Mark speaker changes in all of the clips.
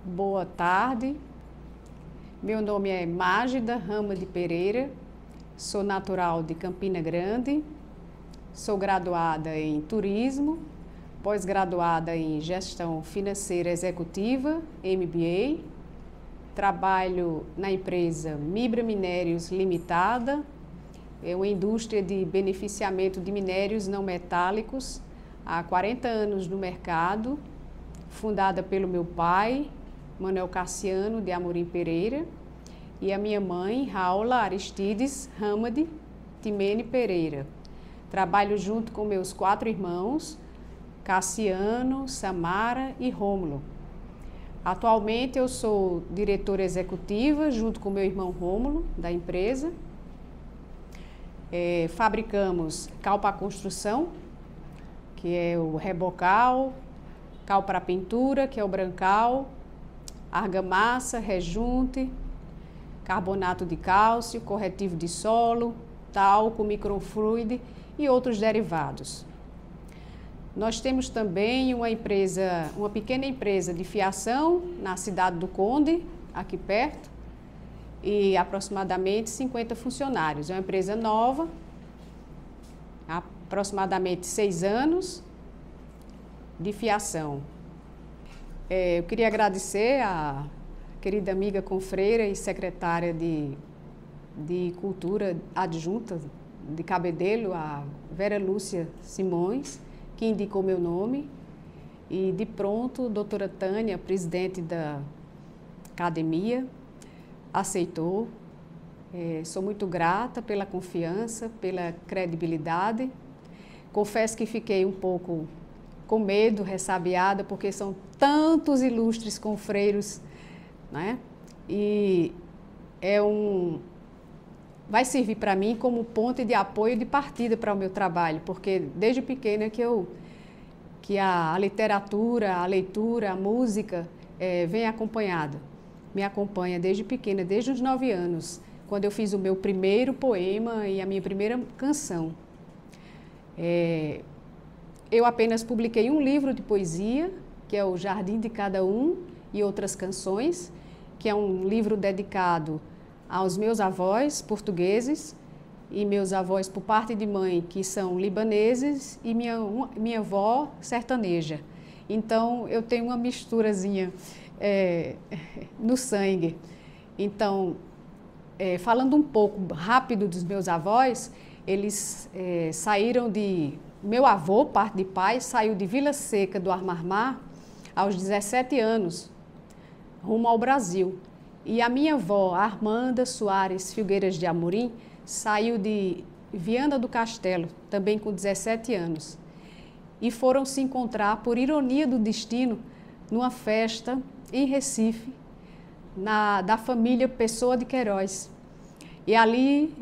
Speaker 1: Boa tarde, meu nome é Mágida Hamadi Pereira, sou natural de Campina Grande, sou graduada em Turismo, pós-graduada em Gestão Financeira Executiva, MBA, trabalho na empresa Mibra Minérios Limitada, é uma indústria de beneficiamento de minérios não metálicos, há 40 anos no mercado, fundada pelo meu pai, Manuel Cassiano de Amorim Pereira, e a minha mãe, Raula Aristides Hamadi Timene Pereira. Trabalho junto com meus 4 irmãos, Cassiano, Samara e Rômulo. Atualmente eu sou diretora executiva, junto com meu irmão Rômulo, da empresa. Fabricamos cal para construção, que é o rebocal, cal para pintura, que é o brancal, argamassa, rejunte, carbonato de cálcio, corretivo de solo, talco, microfluide e outros derivados. Nós temos também uma pequena empresa de fiação na cidade do Conde, aqui perto, e aproximadamente 50 funcionários. É uma empresa nova, há aproximadamente 6 anos de fiação. Eu queria agradecer à querida amiga confreira e secretária de Cultura adjunta de Cabedelo, a Vera Lúcia Simões, que indicou meu nome, e de pronto, doutora Tânia, presidente da academia, aceitou. Sou muito grata pela confiança, pela credibilidade. Confesso que fiquei um pouco com medo, ressabiada, porque são tantos ilustres confreiros, né? E vai servir para mim como ponto de apoio e de partida para o meu trabalho, porque desde pequena que a literatura, a leitura, a música vem me acompanha desde pequena, desde os 9 anos, quando eu fiz o meu primeiro poema e a minha primeira canção. Eu apenas publiquei um livro de poesia, que é o Jardim de Cada Um e Outras Canções, que é um livro dedicado aos meus avós portugueses e meus avós por parte de mãe, que são libaneses, e minha avó sertaneja. Então, eu tenho uma misturazinha no sangue. Então, falando um pouco rápido dos meus avós, eles saíram de... Meu avô, parte de pai, saiu de Vila Seca do Armarmar aos 17 anos, rumo ao Brasil. E a minha avó, Armanda Soares Filgueiras de Amorim, saiu de Viana do Castelo, também com 17 anos. E foram se encontrar, por ironia do destino, numa festa em Recife, da família Pessoa de Queiroz. E ali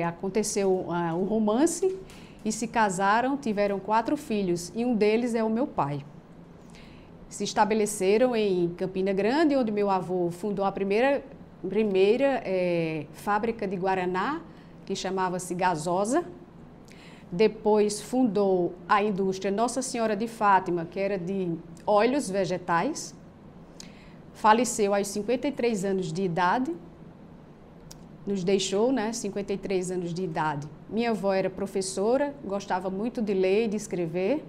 Speaker 1: aconteceu um romance, e se casaram, tiveram 4 filhos, e um deles é o meu pai. Se estabeleceram em Campina Grande, onde meu avô fundou a primeira fábrica de guaraná, que chamava-se Gasosa. Depois fundou a indústria Nossa Senhora de Fátima, que era de óleos vegetais. Faleceu aos 53 anos de idade. Nos deixou, 53 anos de idade. Minha avó era professora, gostava muito de ler e de escrever.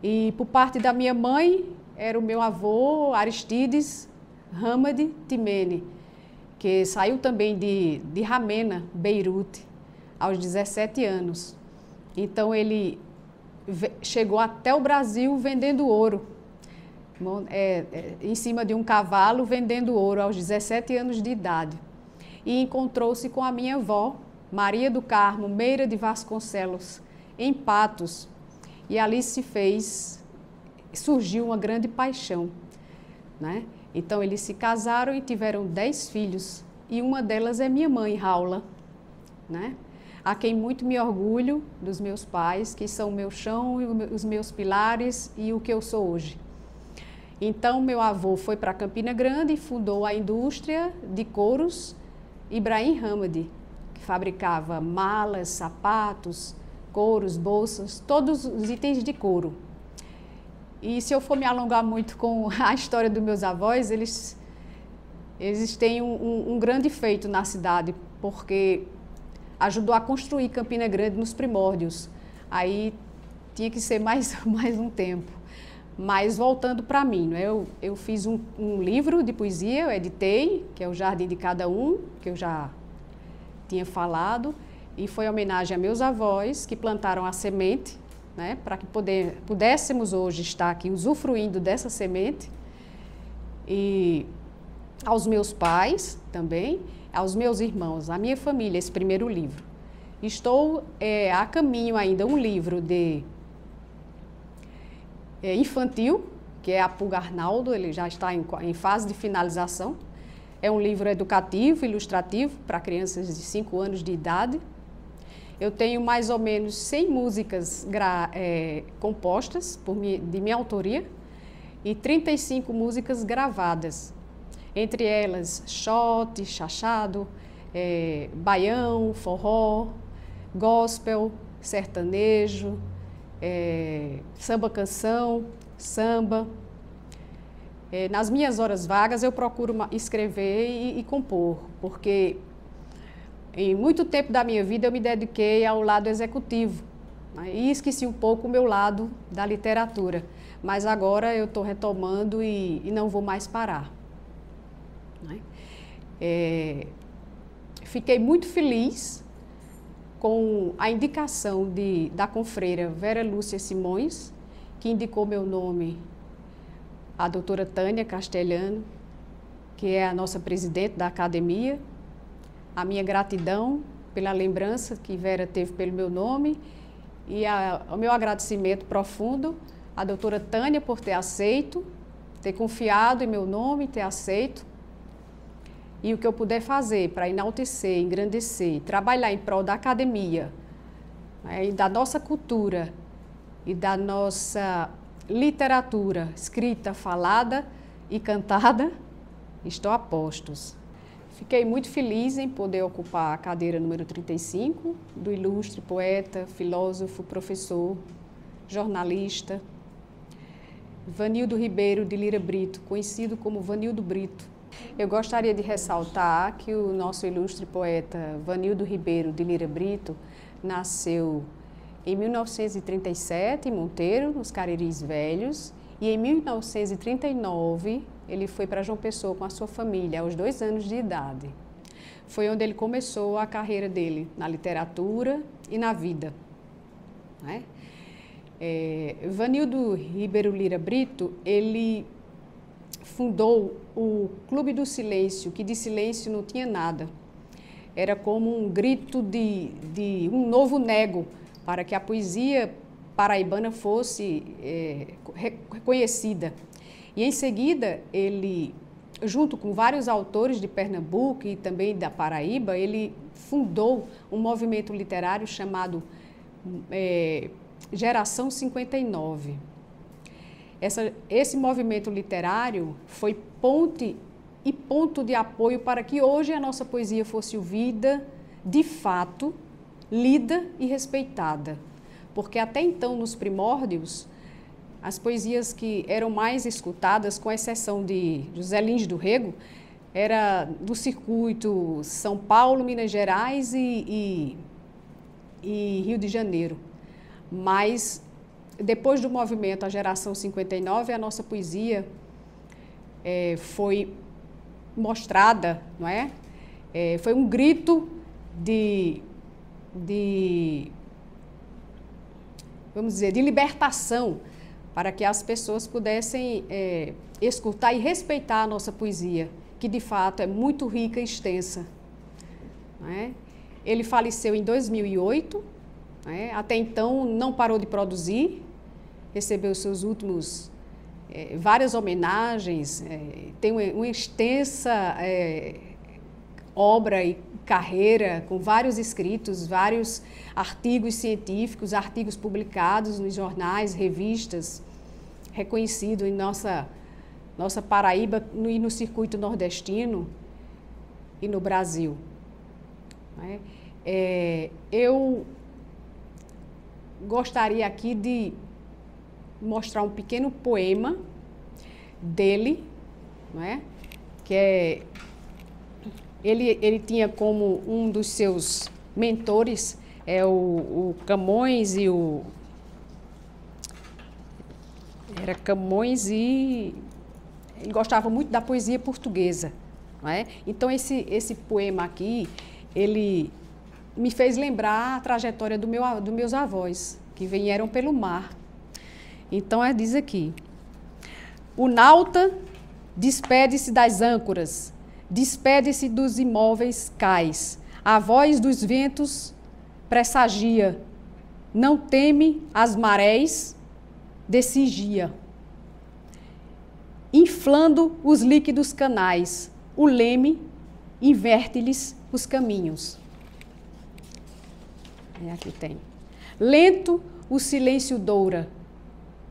Speaker 1: E por parte da minha mãe, era o meu avô, Aristides Hamadi Timene, que saiu também de Ramena, Beirute, aos 17 anos. Então, ele chegou até o Brasil vendendo ouro, em cima de um cavalo, vendendo ouro, aos 17 anos de idade. E encontrou-se com a minha avó, Maria do Carmo Meira de Vasconcelos, em Patos. E ali surgiu uma grande paixão, né? Então, eles se casaram e tiveram 10 filhos. E uma delas é minha mãe, Raula, né? A quem muito me orgulho dos meus pais, que são o meu chão, os meus pilares e o que eu sou hoje. Então, meu avô foi para Campina Grande e fundou a indústria de couros Ibrahim Hamadi, que fabricava malas, sapatos, couros, bolsas, todos os itens de couro. E se eu for me alongar muito com a história dos meus avós, eles têm um grande feito na cidade, porque ajudou a construir Campina Grande nos primórdios. Aí tinha que ser mais um tempo. Mas voltando para mim, né? Eu fiz um livro de poesia, eu editei, que é o Jardim de Cada Um, que eu já tinha falado, e foi em homenagem a meus avós que plantaram a semente, né? Para que pudéssemos hoje estar aqui usufruindo dessa semente. E aos meus pais também, aos meus irmãos, à minha família, esse primeiro livro. Estou a caminho ainda um livro de infantil, que é a Pulga Arnaldo, ele já está em fase de finalização. É um livro educativo, ilustrativo, para crianças de 5 anos de idade. Eu tenho mais ou menos 100 músicas compostas de minha autoria e 35 músicas gravadas. Entre elas, shot, chachado, baião, forró, gospel, sertanejo, samba-canção, samba. Nas minhas horas vagas eu procuro escrever e compor, porque em muito tempo da minha vida eu me dediquei ao lado executivo, né, e esqueci um pouco o meu lado da literatura, mas agora eu estou retomando e não vou mais parar. Né? Fiquei muito feliz com a indicação da confreira Vera Lúcia Simões, que indicou meu nome à doutora Tânia Castelhano, que é a nossa presidente da academia. A minha gratidão pela lembrança que Vera teve pelo meu nome e o meu agradecimento profundo à doutora Tânia por ter aceito, ter confiado em meu nome, ter aceito. E o que eu puder fazer para enaltecer, engrandecer, trabalhar em prol da academia, né, e da nossa cultura e da nossa literatura escrita, falada e cantada, estou a postos. Fiquei muito feliz em poder ocupar a cadeira número 35 do ilustre poeta, filósofo, professor, jornalista, Vanildo Ribeiro de Lira Brito, conhecido como Vanildo Brito. Eu gostaria de ressaltar que o nosso ilustre poeta Vanildo Ribeiro de Lira Brito nasceu em 1937 em Monteiro, nos Cariris Velhos, e em 1939 ele foi para João Pessoa com a sua família, aos 2 anos de idade. Foi onde ele começou a carreira dele, na literatura e na vida. Né? Vanildo Ribeiro Lira Brito, ele fundou o Clube do Silêncio, que de silêncio não tinha nada. Era como um grito de um novo nego para que a poesia paraibana fosse reconhecida. E em seguida, ele, junto com vários autores de Pernambuco e também da Paraíba, ele fundou um movimento literário chamado Geração 59. Esse movimento literário foi ponte e ponto de apoio para que hoje a nossa poesia fosse ouvida, de fato, lida e respeitada. Porque até então, nos primórdios, as poesias que eram mais escutadas, com exceção de José Lins do Rego, era do circuito São Paulo, Minas Gerais e Rio de Janeiro. Mas depois do movimento A Geração 59, a nossa poesia foi mostrada, não é? Foi um grito vamos dizer, de libertação, para que as pessoas pudessem escutar e respeitar a nossa poesia, que de fato é muito rica e extensa. Não é? Ele faleceu em 2008, né? Até então não parou de produzir, recebeu seus últimos várias homenagens, tem uma extensa obra e carreira com vários escritos, vários artigos científicos, artigos publicados nos jornais, revistas, reconhecido em nossa Paraíba e no circuito nordestino e no Brasil. Eu gostaria aqui de mostrar um pequeno poema dele, não é? Que é, ele tinha como um dos seus mentores o Camões e o... Era Camões e... Ele gostava muito da poesia portuguesa, não é? Então, esse poema aqui, ele me fez lembrar a trajetória dos meus avós, que vieram pelo mar. Então, diz aqui: o nauta despede-se das âncoras, despede-se dos imóveis cais, a voz dos ventos pressagia, não teme as marés, decigia. Inflando os líquidos canais, o leme inverte-lhes os caminhos. Aqui tem. Lento o silêncio doura,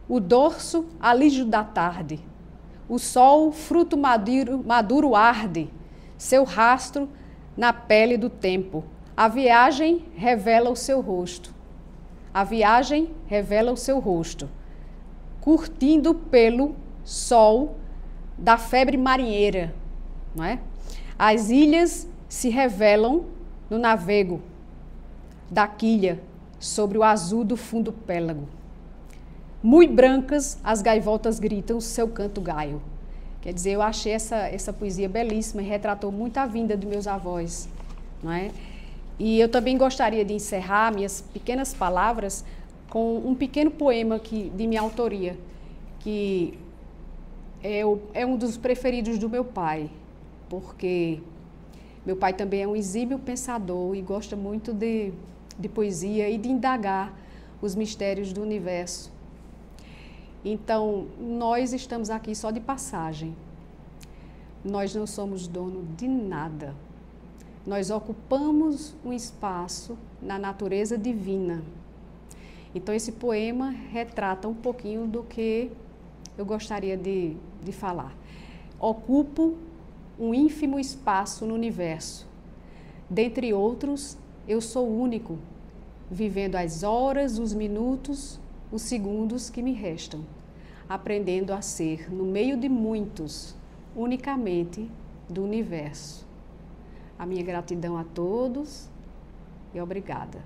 Speaker 1: o dorso alígio da tarde, o sol fruto maduro arde, seu rastro na pele do tempo. A viagem revela o seu rosto. A viagem revela o seu rosto, curtindo pelo sol da febre marinheira, não é? As ilhas se revelam no navego da quilha sobre o azul do fundo pélago. Muito brancas as gaivotas gritam seu canto gaio. Quer dizer, eu achei essa poesia belíssima e retratou muito a vinda dos meus avós, não é? E eu também gostaria de encerrar minhas pequenas palavras com um pequeno poema de minha autoria, que é um dos preferidos do meu pai, porque meu pai também é um exímio pensador e gosta muito de poesia e de indagar os mistérios do universo. Então, nós estamos aqui só de passagem. Nós não somos dono de nada. Nós ocupamos um espaço na natureza divina. Então, esse poema retrata um pouquinho do que eu gostaria de falar. Ocupo um ínfimo espaço no universo. Dentre outros, eu sou único, vivendo as horas, os minutos, os segundos que me restam, aprendendo a ser, no meio de muitos, unicamente do universo. A minha gratidão a todos e obrigada.